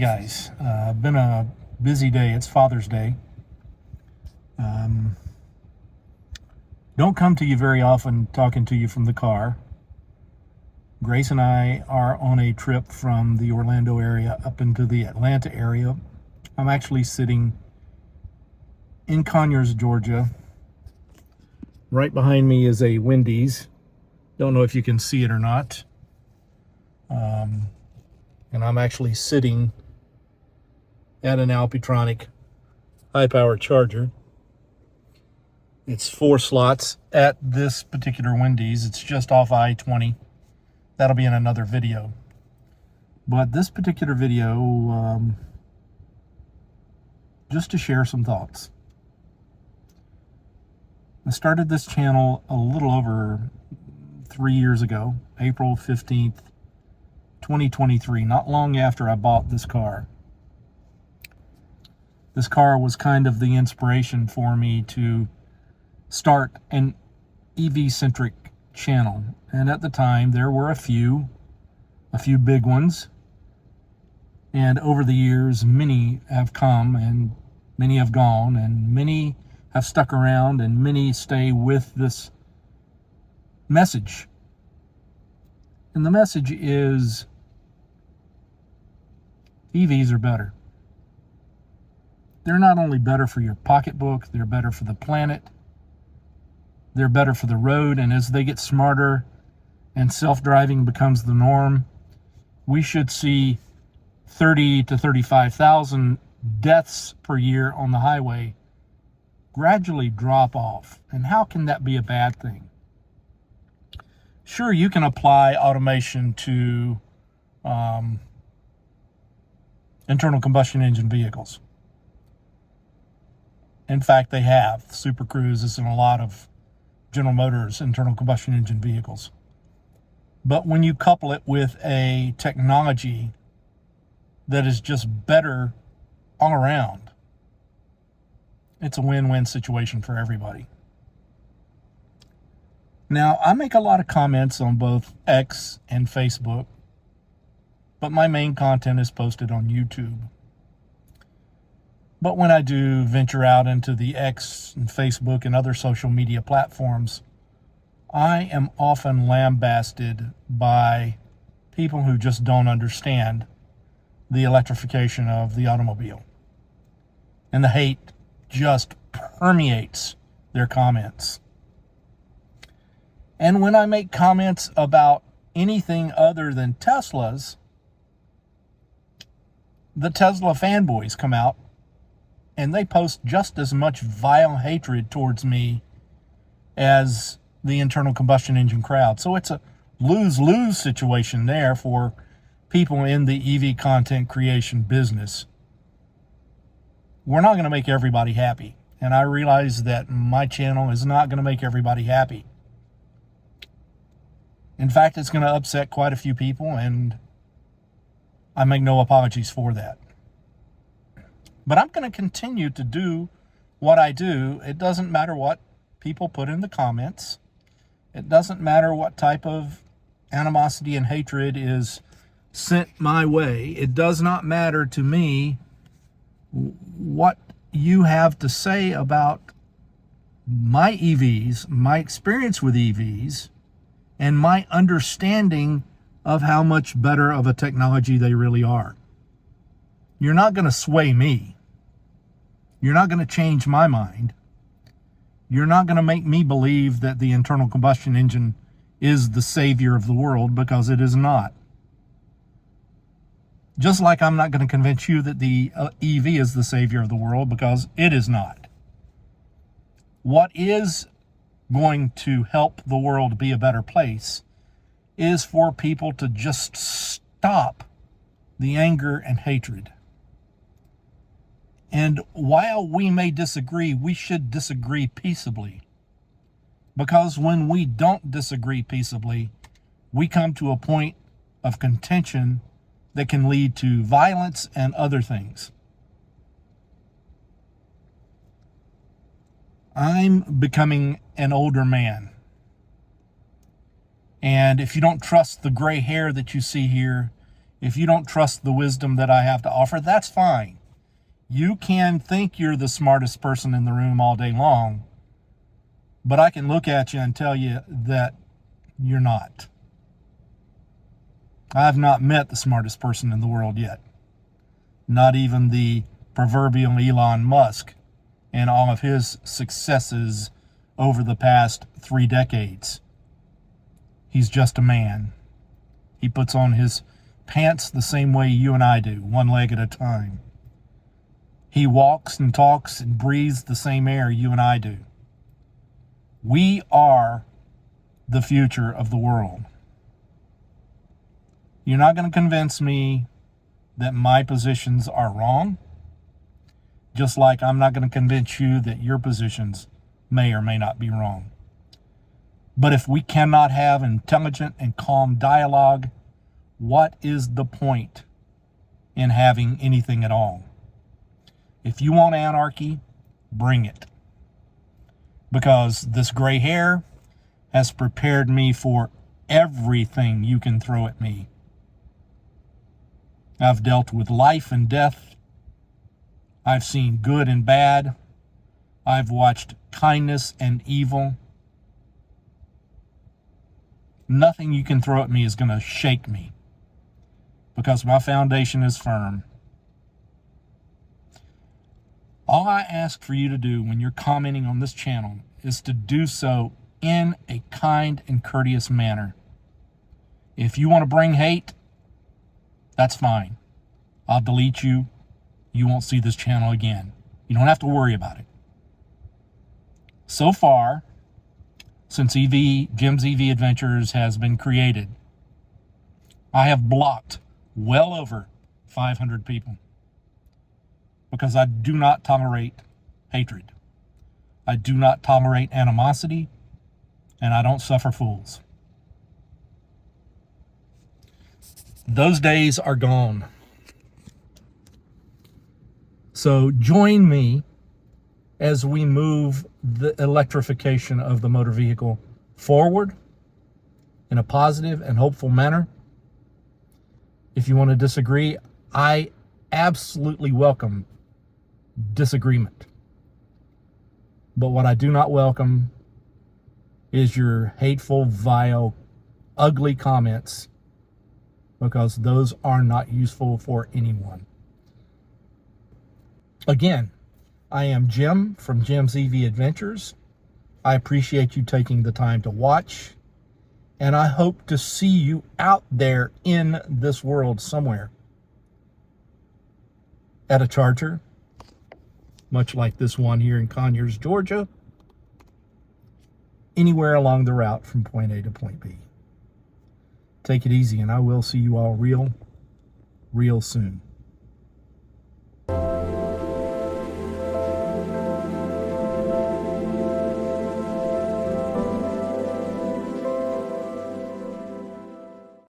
guys, been a busy day. It's Father's Day. Don't come to you very often talking to you from the car. Grace and I are on a trip from the Orlando area up into the Atlanta area. I'm actually sitting in Conyers, Georgia. Right behind me is a Wendy's. Don't know if you can see it or not. And I'm actually sitting at an Alpitronic high-power charger. It's 4 slots at this particular Wendy's. It's just off I-20. That'll be in another video. But this particular video, just to share some thoughts. I started this channel a little over 3 years ago, April 15th, 2023, not long after I bought this car. This car was kind of the inspiration for me to start an EV-centric channel. And at the time, there were a few big ones. And over the years, many have come and many have gone, and many have stuck around, and many stay with this message. And the message is EVs are better. They're not only better for your pocketbook, they're better for the planet, they're better for the road, and as they get smarter and self-driving becomes the norm, we should see 30 to 35,000 deaths per year on the highway gradually drop off. And how can that be a bad thing? Sure, you can apply automation to internal combustion engine vehicles. In fact, they have. Super Cruise is in a lot of General Motors internal combustion engine vehicles. But when you couple it with a technology that is just better all around, it's a win-win situation for everybody. Now, I make a lot of comments on both X and Facebook, but my main content is posted on YouTube. But when I do venture out into the X and Facebook and other social media platforms, I am often lambasted by people who just don't understand the electrification of the automobile. And the hate just permeates their comments. And when I make comments about anything other than Teslas, the Tesla fanboys come out and they post just as much vile hatred towards me as the internal combustion engine crowd. So it's a lose-lose situation there for people in the EV content creation business. We're not going to make everybody happy. And I realize that my channel is not going to make everybody happy. In fact, it's going to upset quite a few people, and I make no apologies for that. But I'm going to continue to do what I do. It doesn't matter what people put in the comments. It doesn't matter what type of animosity and hatred is sent my way. It does not matter to me what you have to say about my EVs, my experience with EVs, and my understanding of how much better of a technology they really are. You're not going to sway me. You're not going to change my mind. You're not going to make me believe that the internal combustion engine is the savior of the world, because it is not. Just like I'm not going to convince you that the EV is the savior of the world, because it is not. What is going to help the world be a better place is for people to just stop the anger and hatred. And while we may disagree, we should disagree peaceably. Because when we don't disagree peaceably, we come to a point of contention that can lead to violence and other things. I'm becoming an older man. And if you don't trust the gray hair that you see here, If you don't trust the wisdom that I have to offer, that's fine. You can think you're the smartest person in the room all day long, but I can look at you and tell you that you're not. I've not met the smartest person in the world yet. Not even the proverbial Elon Musk and all of his successes over the past 3 decades. He's just a man. He puts on his pants the same way you and I do, one leg at a time. He walks and talks and breathes the same air you and I do. We are the future of the world. You're not going to convince me that my positions are wrong, just like I'm not going to convince you that your positions may or may not be wrong. But if we cannot have intelligent and calm dialogue, what is the point in having anything at all? If you want anarchy, bring it. Because this gray hair has prepared me for everything you can throw at me. I've dealt with life and death. I've seen good and bad. I've watched kindness and evil. Nothing you can throw at me is going to shake me, because my foundation is firm. All I ask for you to do when you're commenting on this channel is to do so in a kind and courteous manner. If you want to bring hate, that's fine. I'll delete you. You won't see this channel again. You don't have to worry about it. So far, since Jim's EV Adventures has been created, I have blocked well over 500 people, because I do not tolerate hatred. I do not tolerate animosity, and I don't suffer fools. Those days are gone. So join me as we move the electrification of the motor vehicle forward in a positive and hopeful manner. If you want to disagree, I absolutely welcome disagreement. But what I do not welcome is your hateful, vile, ugly comments, because those are not useful for anyone. Again, I am Jim from Jim's EV Adventures. I appreciate you taking the time to watch, and I hope to see you out there in this world somewhere at a charger, much like this one here in Conyers, Georgia, anywhere along the route from point A to point B. Take it easy, and I will see you all real soon.